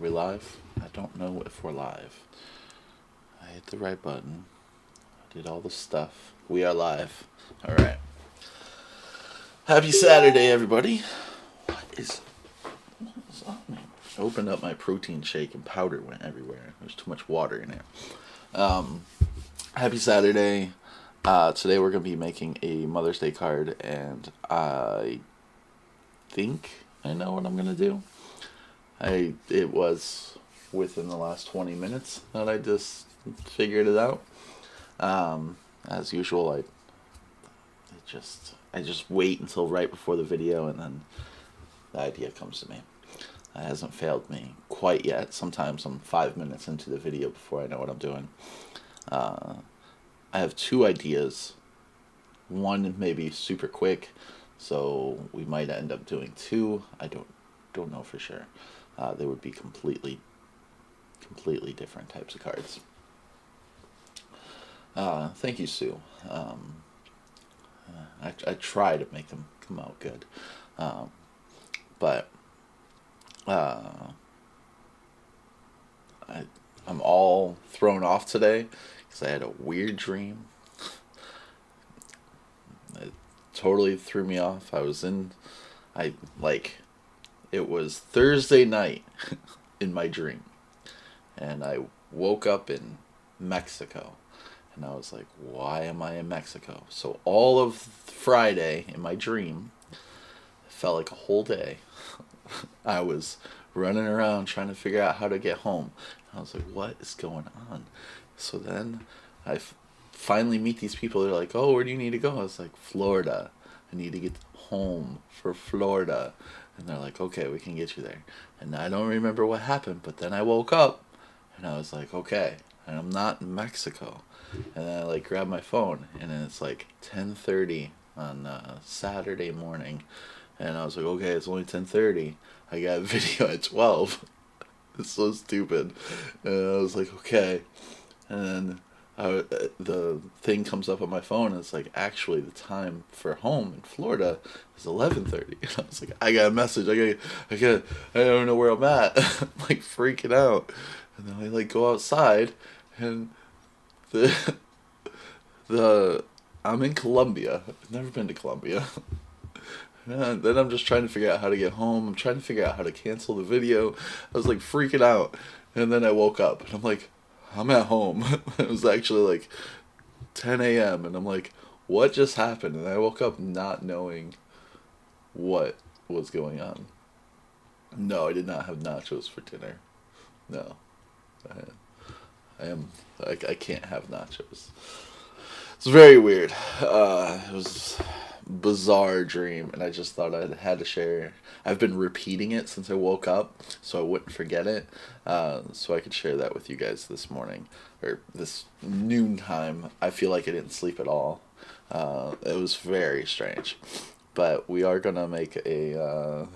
we live? I don't know if we're live. I hit the right button. I did all the stuff. We are live. Alright. Happy Saturday, everybody. What is on me? I opened up my protein shake and powder went everywhere. There's too much water in it. Happy Saturday. Today we're going to be making a Mother's Day card, and I think I know what I'm going to do. It was within the last 20 minutes that I just figured it out. As usual, I just wait until right before the video, and then the idea comes to me. It hasn't failed me quite yet. Sometimes I'm 5 minutes into the video before I know what I'm doing. I have two ideas. One may be super quick, so we might end up doing two. I don't know for sure. They would be completely different types of cards. Thank you, Sue. I try to make them come out good, but I'm all thrown off today because I had a weird dream. It totally threw me off. It was Thursday night in my dream, and I woke up in Mexico, and I was like, why am I in Mexico? So all of Friday in my dream felt like a whole day. I was running around trying to figure out how to get home. I was like, what is going on? So then I finally meet these people. They're like, oh, where do you need to go? I was like, Florida. I need to get home for Florida. And they're like, okay, we can get you there. And I don't remember what happened, but then I woke up and I was like, okay, and I'm not in Mexico. And then I grabbed my phone, and then it's 10:30 on Saturday morning. And I was like, okay, it's only 10:30. I got a video at 12. It's so stupid. And I was like, okay. And then the thing comes up on my phone, and it's actually the time for home in Florida is 11:30. And I was like, I got a message. I don't know where I'm at. I'm freaking out. And then I go outside, and I'm in Colombia. I've never been to Colombia. And then I'm just trying to figure out how to get home. I'm trying to figure out how to cancel the video. I was freaking out. And then I woke up, and I'm like, I'm at home. It was actually 10 a.m. and I'm like, what just happened? And I woke up not knowing what was going on. No, I did not have nachos for dinner. No. I can't have nachos. It's very weird. It was a bizarre dream, and I just thought I had to share. I've been repeating it since I woke up, so I wouldn't forget it, so I could share that with you guys this morning, or this noon time. I feel like I didn't sleep at all. It was very strange, but we are gonna make a,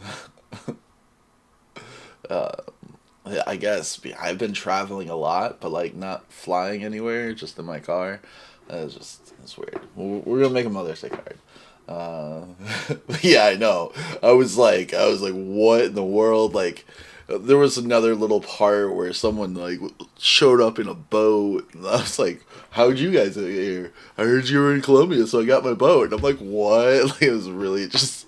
I guess, I've been traveling a lot, but not flying anywhere, just in my car. It's weird. We're gonna make a Mother's Day card. Yeah, I know. I was like, what in the world? There was another little part where someone showed up in a boat, and I was like, how'd you guys get here? I heard you were in Colombia, so I got my boat. And I'm like, what? It was really just,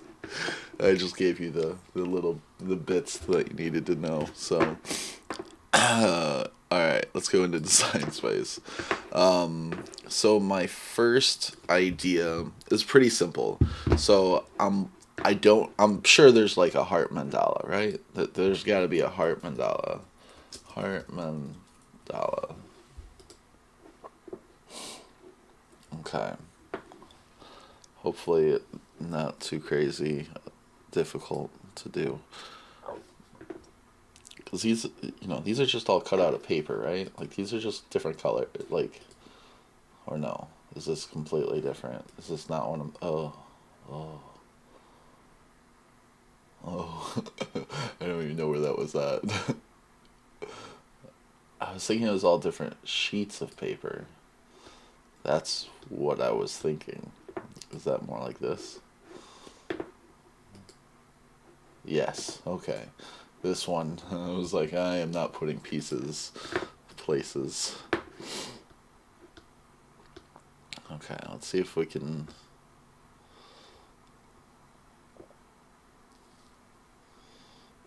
I just gave you the bits that you needed to know. So, alright, let's go into Design Space. So my first idea is pretty simple. So I'm sure there's a heart mandala, right? There's gotta be a heart mandala. Heart mandala. Okay. Hopefully not too crazy difficult to do. Because these are just all cut out of paper, right? These are just different color, or no? Is this completely different? Is this not one of, oh. I don't even know where that was at. I was thinking it was all different sheets of paper. That's what I was thinking. Is that more like this? Yes, okay. This one, I was like, I am not putting pieces places. Okay, let's see if we can.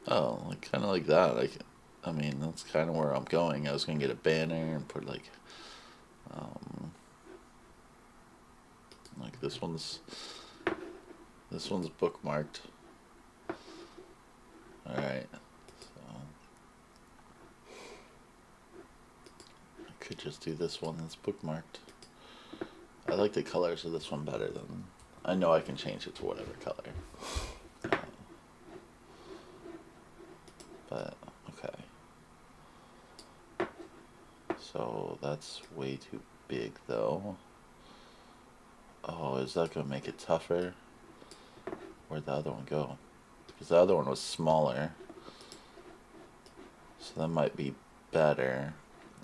Oh, like kind of like that. I mean, that's kind of where I'm going. I was gonna get a banner and put um, like this one's bookmarked. All right, so I could just do this one that's bookmarked. I like the colors of this one better than. I know I can change it to whatever color. But okay. So that's way too big though. Oh, is that gonna make it tougher? Where'd the other one go? Because the other one was smaller. So that might be better.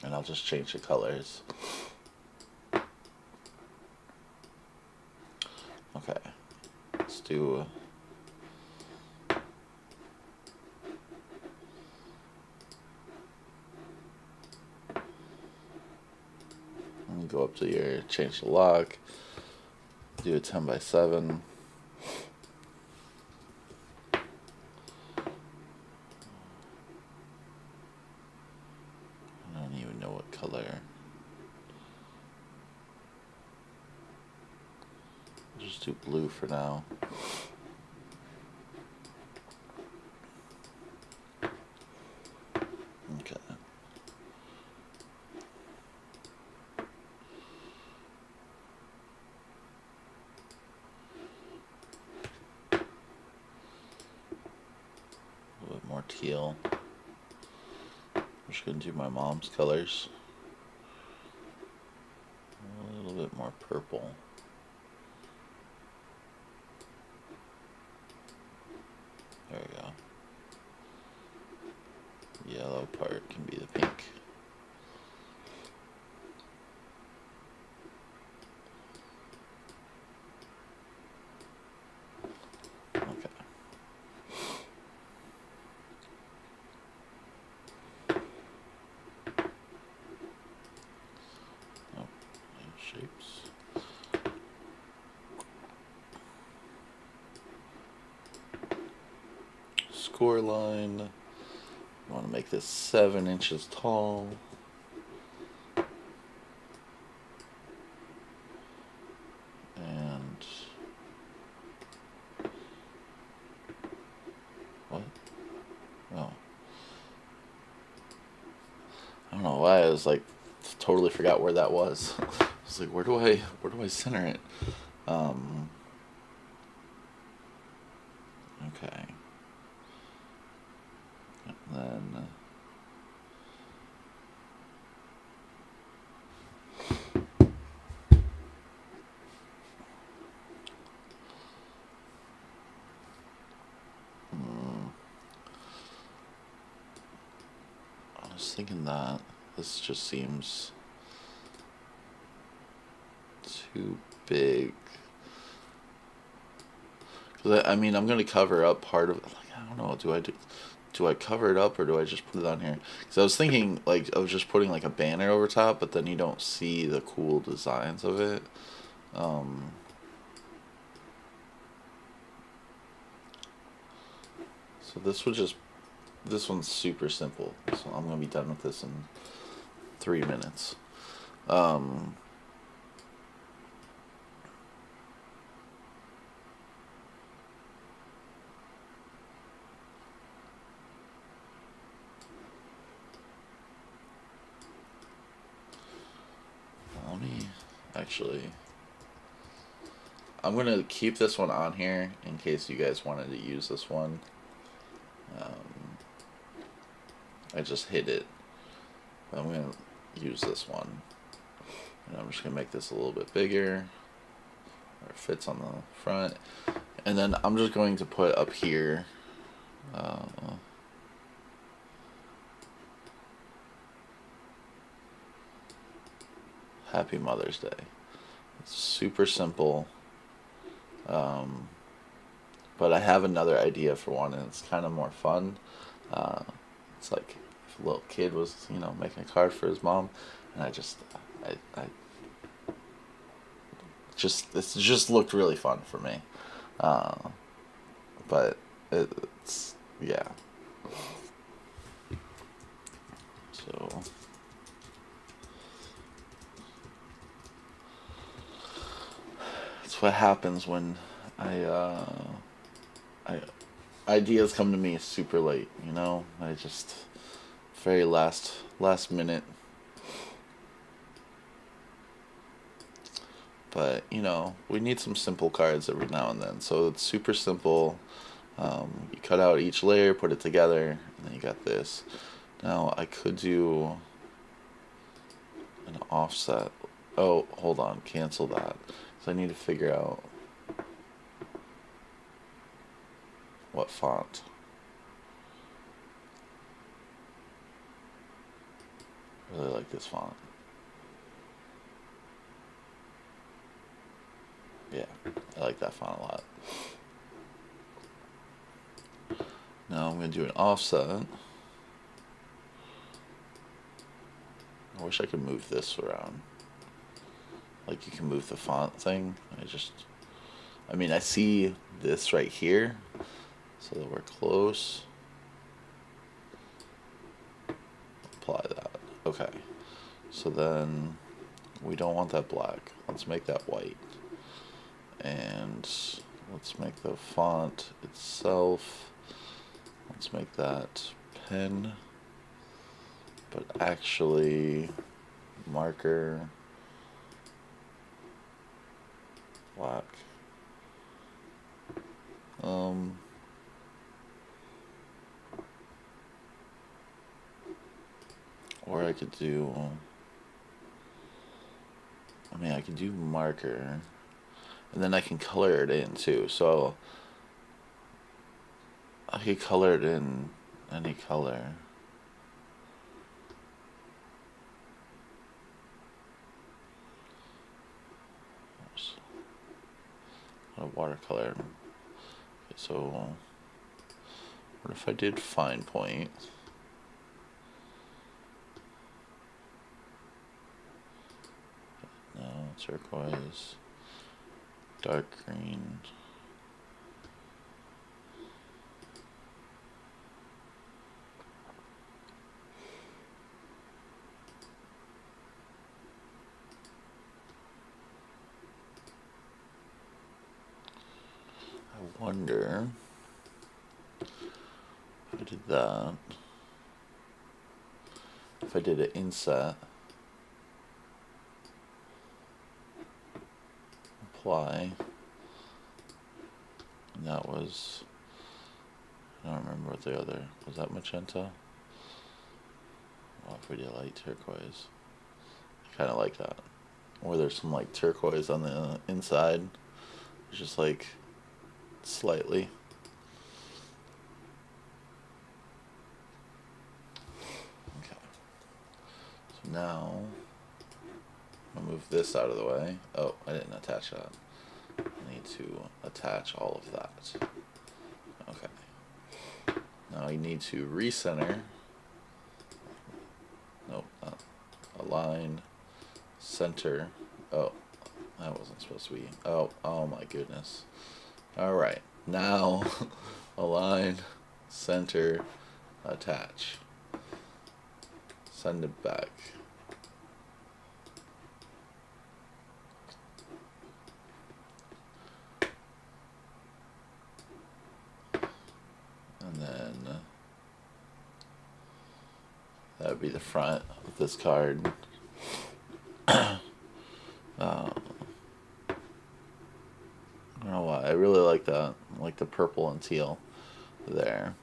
And I'll just change the colors. Okay. Let's do. Go up to here, change the lock, do a 10x7. I don't even know what color. I'll just do blue for now. Okay. More teal. I'm just gonna do my mom's colors. A little bit more purple. There we go. The yellow part can be the pink. Shapes. Score line. I want to make this 7 inches tall. And what? Oh. I don't know why I was like totally forgot where that was. I was like, where do I center it? Okay. And then I was thinking that this just seems too big. Cause I mean, I'm gonna cover up part of it. Like, I don't know. Do I cover it up or do I just put it on here? Because I was thinking like of just putting like a banner over top, but then you don't see the cool designs of it. So this one's super simple. So I'm gonna be done with this in 3 minutes. Let me actually. I'm gonna keep this one on here in case you guys wanted to use this one. I just hid it. But I'm gonna use this one, and I'm just gonna make this a little bit bigger. Or it fits on the front, and then I'm just going to put up here. Happy Mother's Day. It's super simple. But I have another idea for one, and it's kind of more fun. Uh, it's like if a little kid was, you know, making a card for his mom, and I just this just looked really fun for me. Uh, but it's yeah. So that's what happens when I I ideas come to me super late. You know, I just very last minute. But you know, we need some simple cards every now and then. So it's super simple. You cut out each layer, put it together, and then you got this. Now I could do an offset. Oh, hold on, cancel that. So I need to figure out what font. I really like this font. Yeah, I like that font a lot. Now I'm going to do an offset. I wish I could move this around. Like you can move the font thing. I mean, I see this right here, so that we're close. Apply that. Okay. So then we don't want that black. Let's make that white. And let's make the font itself. Let's make that pen. But actually, marker, black. Or I could do, I mean, I could do marker, and then I can color it in too. So I could color it in any color. A watercolor. Okay, so what if I did fine point? No, turquoise, dark green. I wonder if I did that. If I did an inset, apply, and that was, I don't remember what the other, was that magenta? Oh, if we did light turquoise. I kind of like that. Or there's some like turquoise on the inside. It's just like slightly. Okay. So now I'll move this out of the way. Oh, I didn't attach that. I need to attach all of that. Okay. Now I need to recenter. Nope, not align, center. Oh, that wasn't supposed to be. Oh my goodness. All right, now align, center, attach. Send it back. And then that would be the front of this card. I don't know why. I really like that. I like the purple and teal there.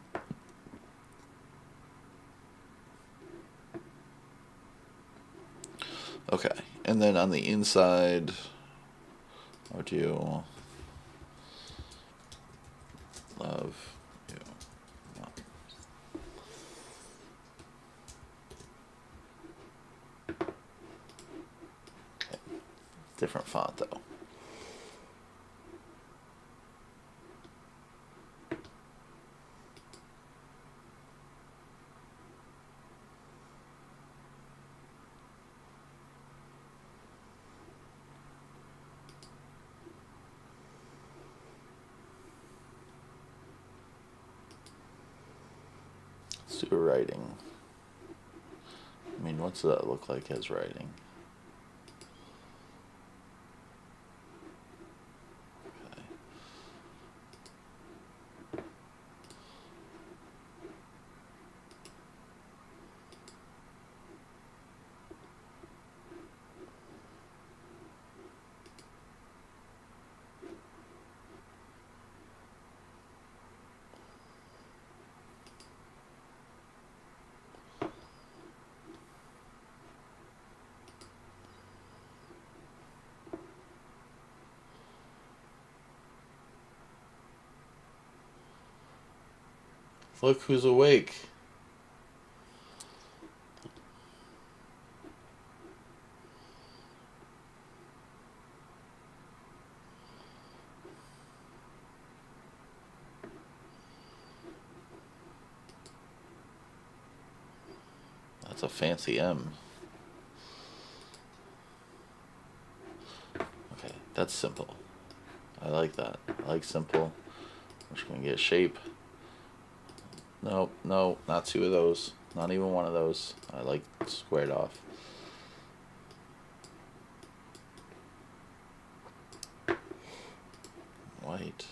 Okay, and then on the inside, I'll do love you. Okay. Different font though. Let's do a writing. I mean, what's that look like as writing? Okay. Look who's awake. That's a fancy M. Okay, that's simple. I like that. I like simple. I'm just gonna get a shape. No, no, not two of those. Not even one of those. I like squared off. White.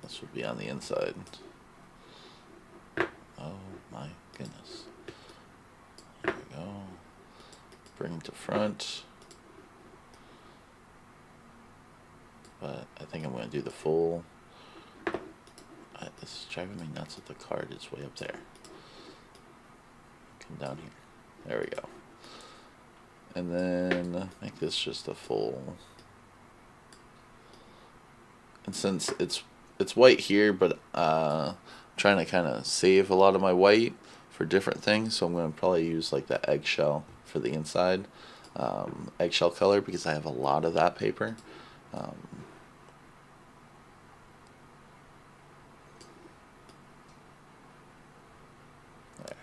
This would be on the inside. Oh my goodness. There we go. Bring to front. But I think I'm going to do the full. This is driving me nuts that the card is way up there. Come down here. There we go. And then make this just a full. And since it's white here, but I'm trying to kind of save a lot of my white for different things, so I'm going to probably use like that eggshell for the inside, eggshell color, because I have a lot of that paper. There.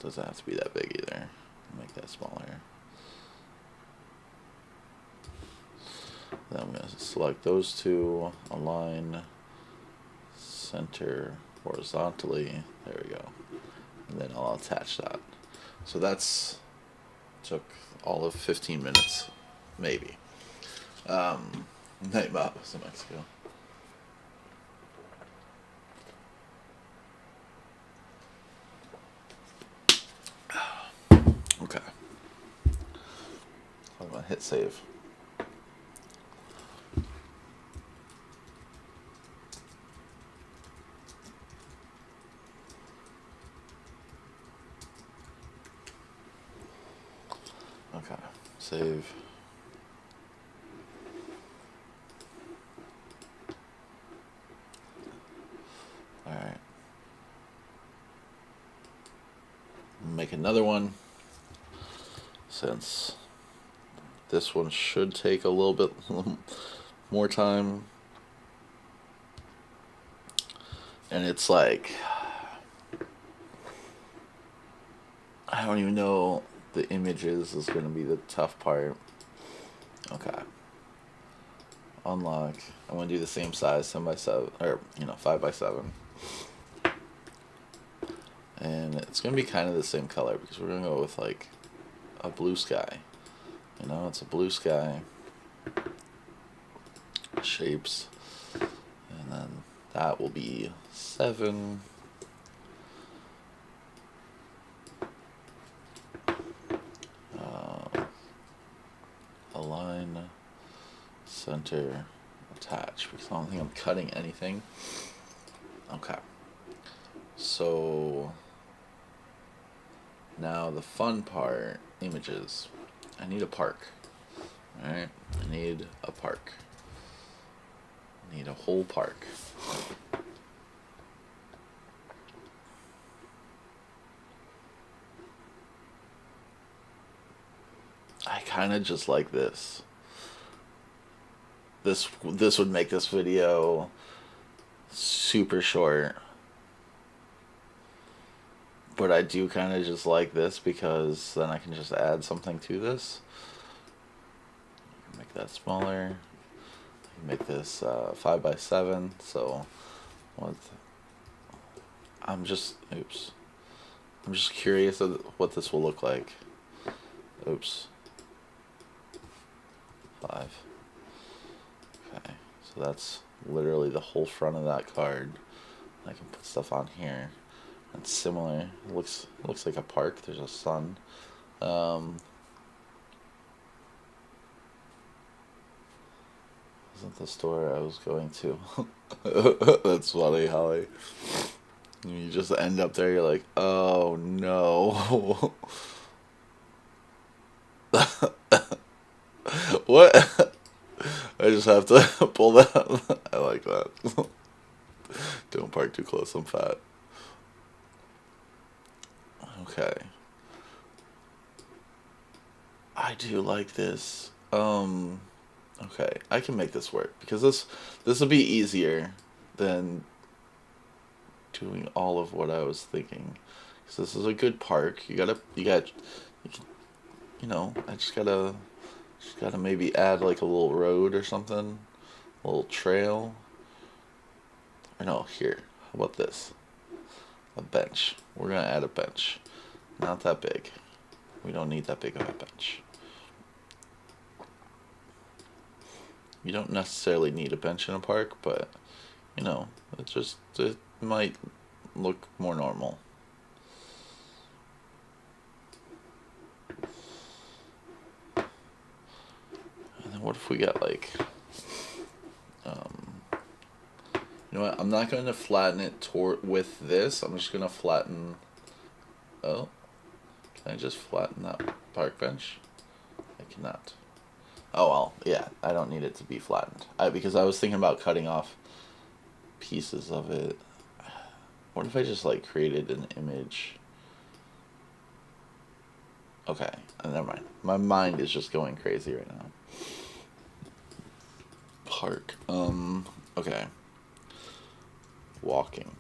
Doesn't have to be that big either. Make that smaller. Then I'm going to select those two, align, center horizontally. There we go. And then I'll attach that. So that's took all of 15 minutes, maybe. Night Babas in Mexico. Okay. I'm gonna hit save. Okay, save. Alright. Make another one, since this one should take a little bit more time. And it's like, I don't even know, the images is going to be the tough part. Okay. Unlock. I'm going to do the same size, 7x7, or 5x7. And it's going to be kind of the same color, because we're going to go with like a blue sky. It's a blue sky. Shapes. And then that will be 7. Align, center, attach, because I don't think I'm cutting anything. Okay. So now the fun part, images. I need a park. Alright, I need a park. I need a whole park. I kind of just like this. This would make this video super short. But I do kind of just like this, because then I can just add something to this. Make that smaller. Make this 5 by 7. So what? Oops. I'm just curious of what this will look like. Oops. 5. Okay, so that's literally the whole front of that card. I can put stuff on here. And similar. It looks like a park. There's a sun. Isn't the store I was going to? That's funny, Holly. You just end up there. You're like, oh no. What? I just have to pull that. I like that. Don't park too close. I'm fat. Okay. I do like this. Okay, I can make this work because this will be easier than doing all of what I was thinking. Because this is a good park. You can, I just gotta maybe add like a little road or something, a little trail. Or no, here. How about this? A bench. We're gonna add a bench. Not that big. We don't need that big of a bench. You don't necessarily need a bench in a park, but it might look more normal. And then what if we got like, you know what? I'm not going to flatten it with this. I'm just going to flatten. Oh, can I just flatten that park bench? I cannot. Oh well, yeah. I don't need it to be flattened. Because I was thinking about cutting off pieces of it. What if I just like created an image? Okay, never mind. My mind is just going crazy right now. Park. Okay. Walking.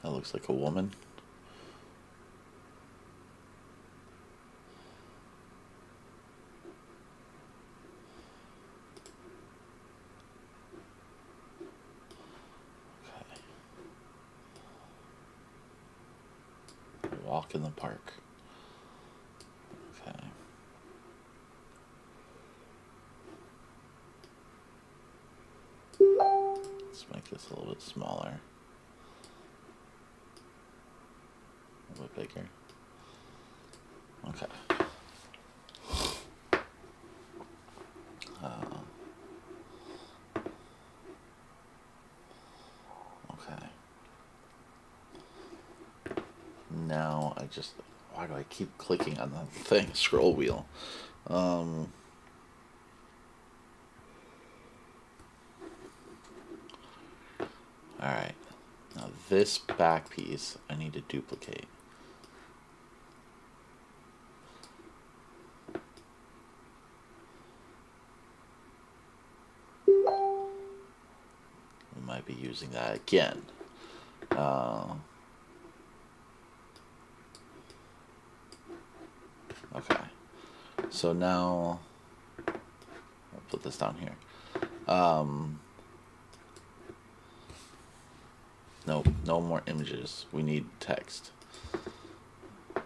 That looks like a woman. Okay. Walk in the park. Okay. Let's make this a little bit smaller. A little bit bigger. Okay. Okay. Now why do I keep clicking on the thing? Scroll wheel. Alright. Now this back piece I need to duplicate. We might be using that again. Okay. So now I'll put this down here. Nope, no more images. We need text. Okay.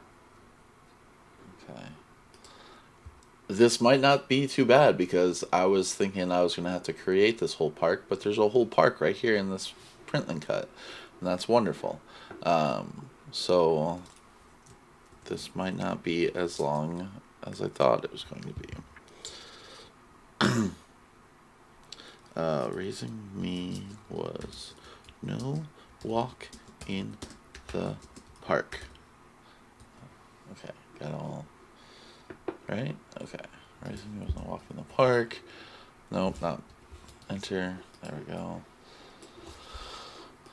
This might not be too bad because I was thinking I was going to have to create this whole park, but there's a whole park right here in this print and cut, and that's wonderful. So this might not be as long as I thought it was going to be. Raising me was no walk in the park. Okay, got all right. Okay, raising me was no walk in the park. Nope, not enter. There we go.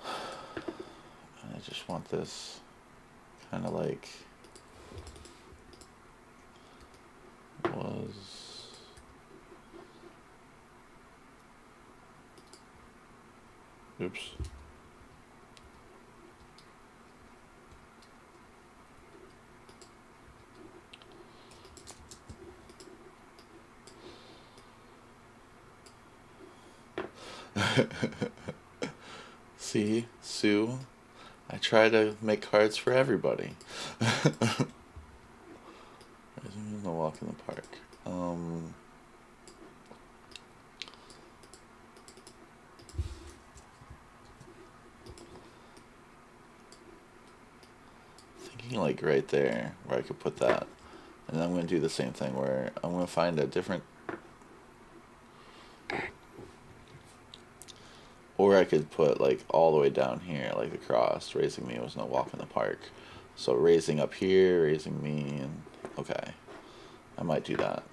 I just want this kind of like was. Oops. See, Sue, I try to make cards for everybody. A walk in the park. Thinking like right there where I could put that. And then I'm going to do the same thing where I'm going to find a different... Or I could put like all the way down here, like the cross. Raising me was no walk in the park. So raising up here, raising me, and okay. I might do that.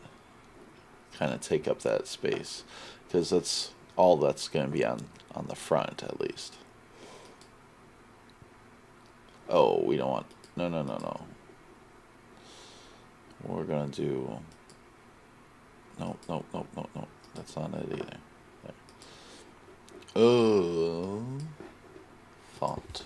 Kind of take up that space. Because that's all that's going to be on the front at least. Oh, we don't want... No, no, no, no. We're going to do... Nope, nope, nope, nope, nope. That's not it either. There. Oh, font.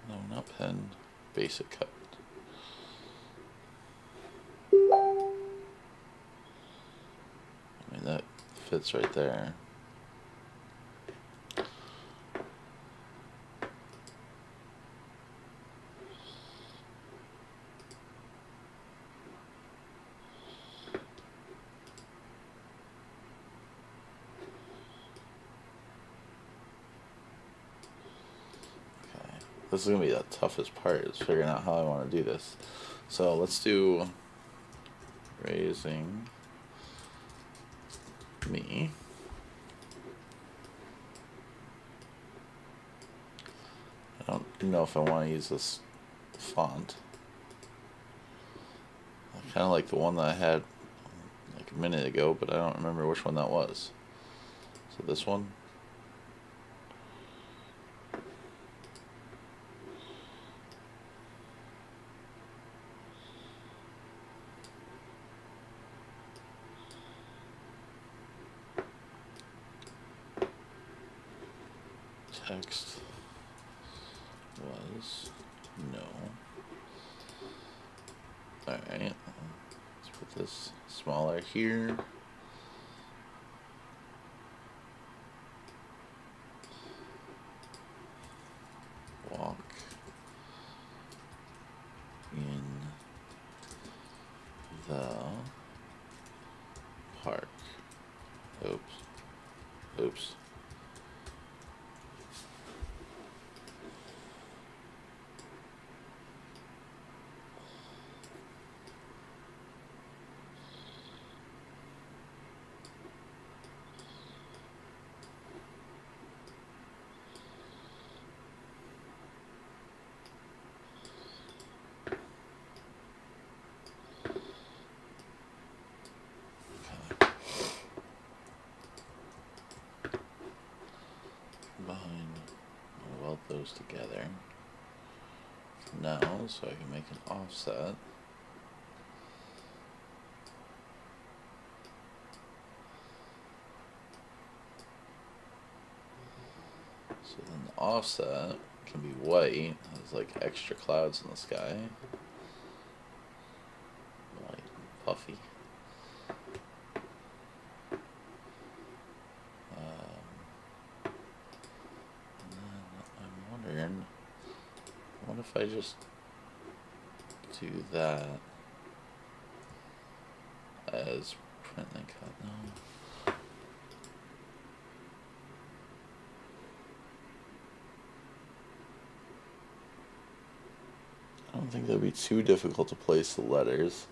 No, not pen. Basic cut. I mean, that fits right there. This is going to be the toughest part, is figuring out how I want to do this. So let's do raising me. I don't know if I want to use this font. I kind of like the one that I had like a minute ago, but I don't remember which one that was. So this one. Text was no. Alright, let's put this smaller here. Walk in the park. Oops. Oops. Weld those together now so I can make an offset. So then the offset can be white. There's like extra clouds in the sky. White, puffy. What if I just do that as print and cut? No. I don't think that'd be too difficult to place the letters.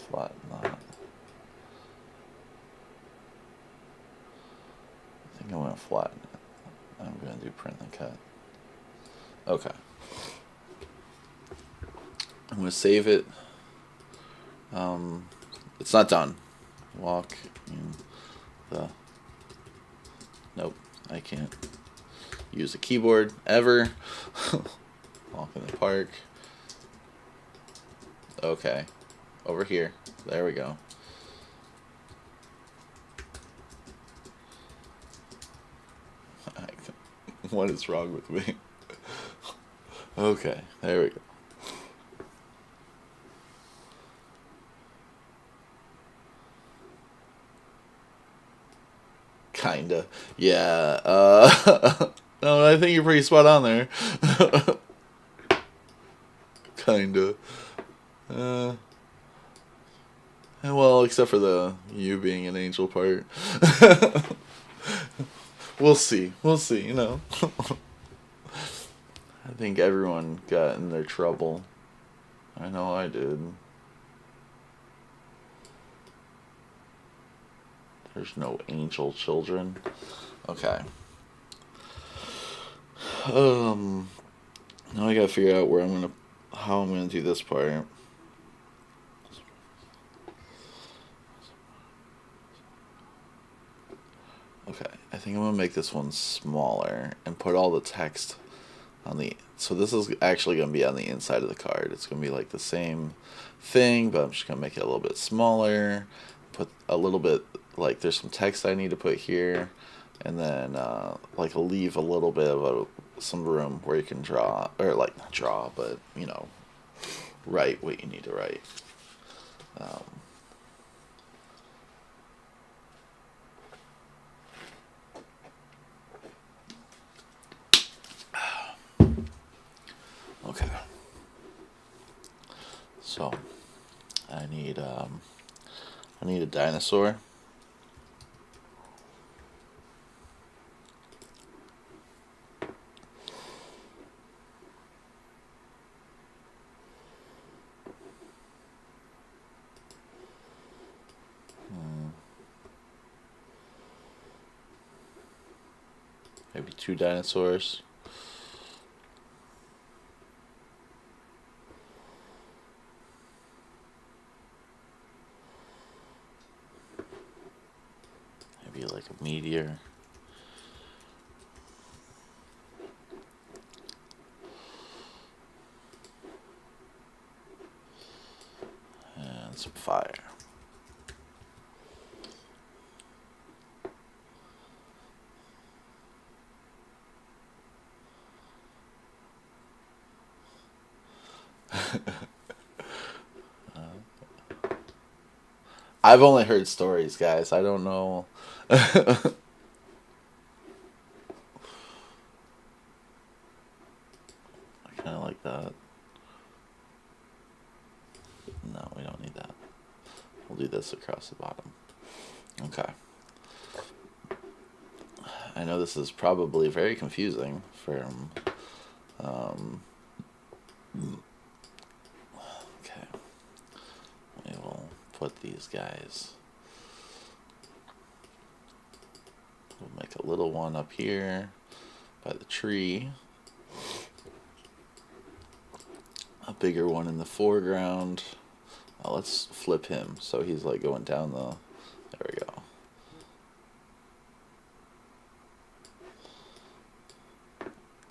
Flatten that. I think I'm going to flatten it. I'm going gonna do print and cut. Okay. I'm gonna save it. It's not done. Walk in the... Nope, I can't use a keyboard ever. Walk in the park. Okay. Over here. There we go. What is wrong with me? Okay, there we go. Kinda. Yeah. No, I think you're pretty spot on there. Kinda. Well, except for the you being an angel part. We'll see. We'll see, you know. I think everyone got in their trouble. I know I did. There's no angel children. Okay. Now I gotta figure out how I'm gonna do this part. Okay, I think I'm gonna make this one smaller and put all the text on the... So this is actually gonna be on the inside of the card. It's gonna be like the same thing, but I'm just gonna make it a little bit smaller. Put a little bit, like there's some text I need to put here, and then like leave a little bit of some room where you can draw, or like not draw, but you know, write what you need to write. Okay. So I need a dinosaur. Maybe 2 dinosaurs. Maybe like a meteor. And some fire. I've only heard stories, guys. I don't know. I kind of like that. No, we don't need that. We'll do this across the bottom. Okay. I know this is probably very confusing for okay. We will put these guys. We'll make a little one up here by the tree. A bigger one in the foreground. Oh, let's flip him so he's like going down the... There we go.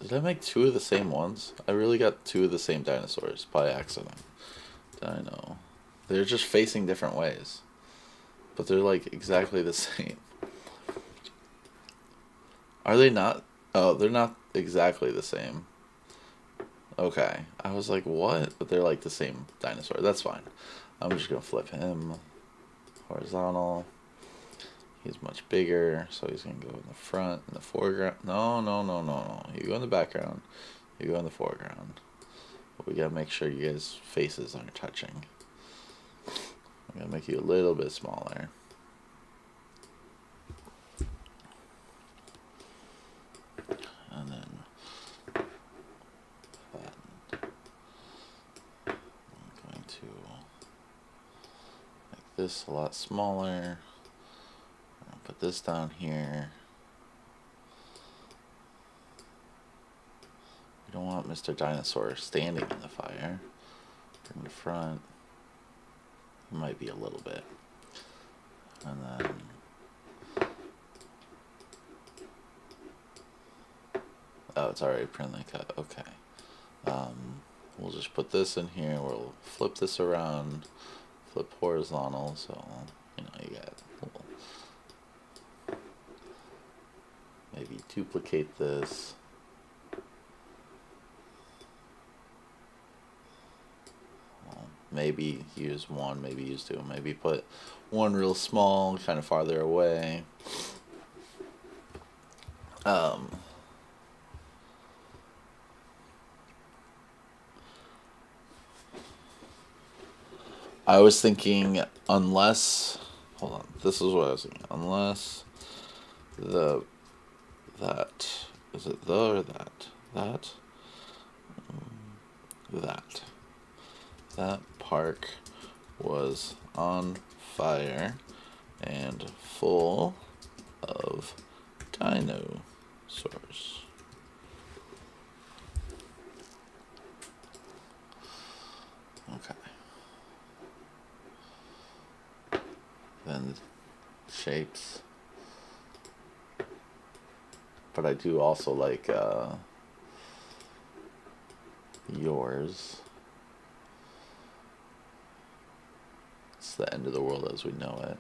Did I make 2 of the same ones? I really got 2 of the same dinosaurs by accident. I know. They're just facing different ways. But they're like exactly the same. Are they not? Oh, they're not exactly the same. Okay. I was like, what? But they're like the same dinosaur. That's fine. I'm just going to flip him horizontal. He's much bigger, so he's going to go in the front, in the foreground. No, no, no, no, no. You go in the background. You go in the foreground. But we got to make sure you guys' faces aren't touching. I'm going to make you a little bit smaller. And then flatten. I'm going to make this a lot smaller. I'll put this down here. want Mr. Dinosaur standing in the fire. Bring the front. Might be a little bit. And then... Oh, it's already permanently cut. Okay. We'll just put this in here. We'll flip this around. Flip horizontal. So, you know, you got a little... Maybe duplicate this. Maybe use one, maybe use two. Maybe put one real small, kind of farther away. I was thinking, unless... Hold on. This is what I was thinking. Unless that... Is it the or that? That? That. That park was on fire and full of dinosaurs. Okay. Then shapes. But I do also like yours. It's the end of the world as we know it.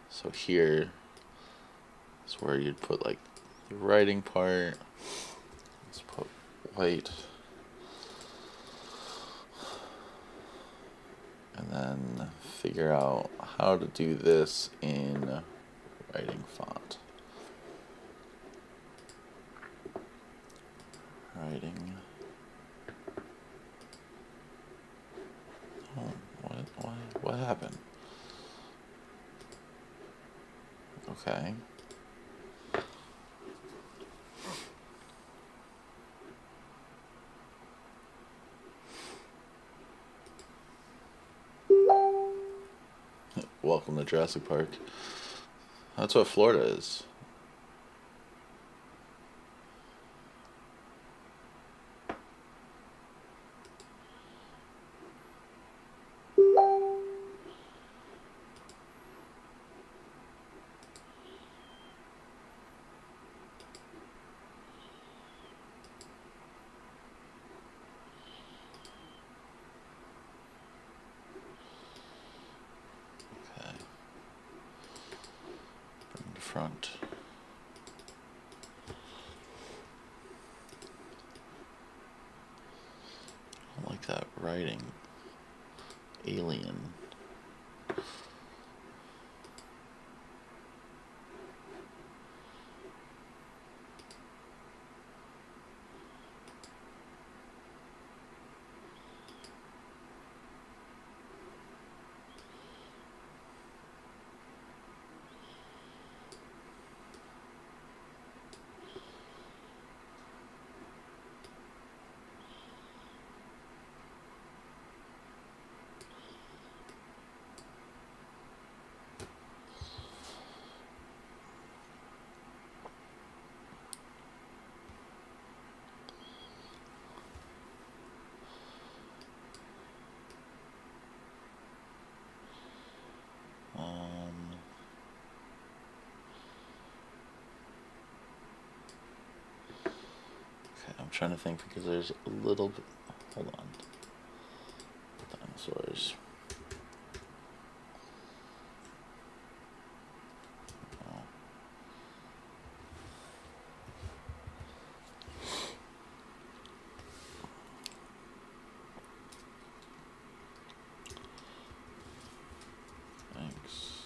So here is where you'd put like the writing part. Let's put white. And then figure out how to do this in writing font. Writing. Oh, what happened? Okay. Welcome to Jurassic Park. That's what Florida is. Front. I like that writing. Alien. I'm trying to think because there's a little bit. Hold on. Dinosaurs. Oh. Thanks.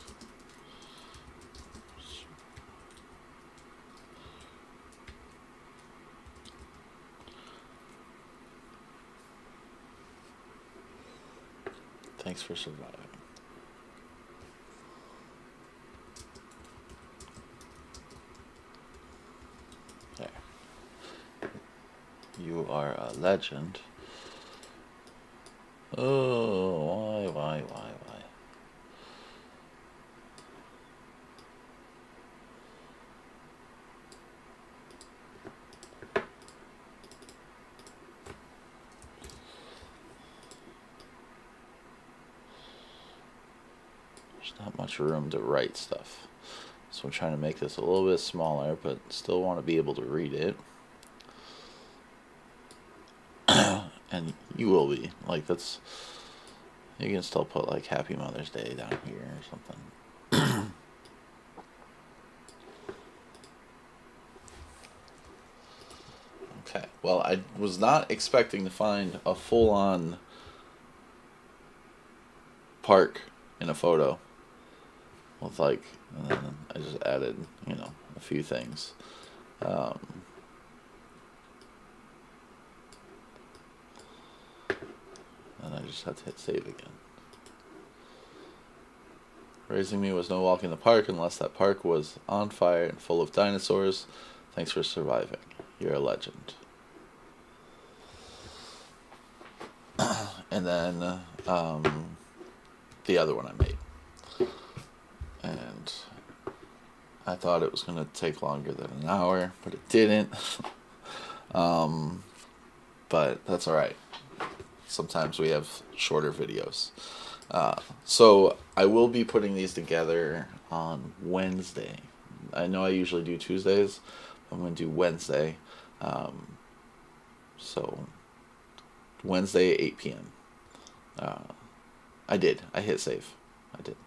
Thanks for surviving. There. You are a legend. Oh, why? there's not much room to write stuff. So I'm trying to make this a little bit smaller, but still want to be able to read it. And you will be. Like, that's... You can still put, like, Happy Mother's Day down here or something. Okay. Well, I was not expecting to find a full-on park in a photo. With, like... And then I just added, you know, a few things. And I just had to hit save again. Raising me was no walk in the park unless that park was on fire and full of dinosaurs. Thanks for surviving. You're a legend. And then the other one I made. And I thought it was going to take longer than an hour, but it didn't. But that's alright. Sometimes we have shorter videos. So I will be putting these together on Wednesday. I know I usually do Tuesdays. I'm going to do Wednesday. So Wednesday at 8 p.m. I hit save. I did.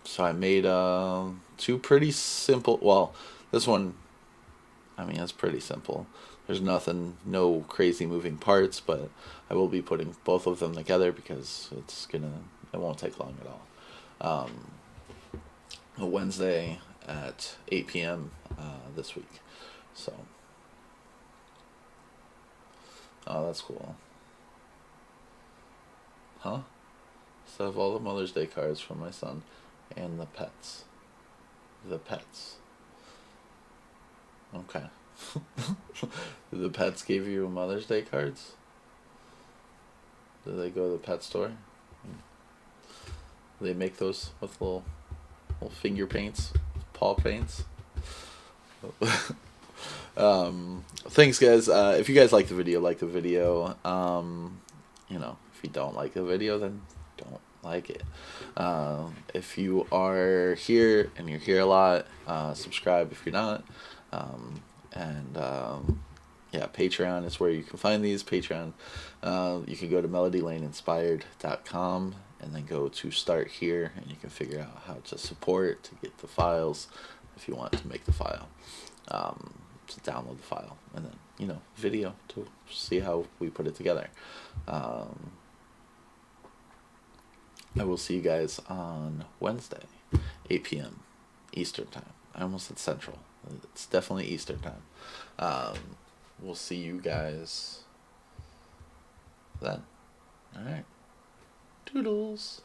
So I made two pretty simple... Well, this one, I mean, it's pretty simple. There's nothing, no crazy moving parts, but I will be putting both of them together because it won't take long at all. A Wednesday at 8 p.m. This week. So, oh, that's cool. Huh? So I have all the Mother's Day cards from my son and the pets. The pets. Okay. The pets gave you Mother's Day cards? Did they go to the pet store? Do they make those with little finger paints, paw paints? Thanks, guys. If you guys like the video, like the video. You know, if you don't like the video, then don't like it. If you are here and you're here a lot, subscribe if you're not. Yeah, Patreon is where you can find these. Patreon, you can go to melodylaneinspired.com and then go to start here, and you can figure out how to support, to get the files if you want to make the file, to download the file, and then, you know, video to see how we put it together. I will see you guys on Wednesday, 8 p.m. Eastern Time. I almost said Central. It's definitely Eastern Time. We'll see you guys then. Alright. Toodles.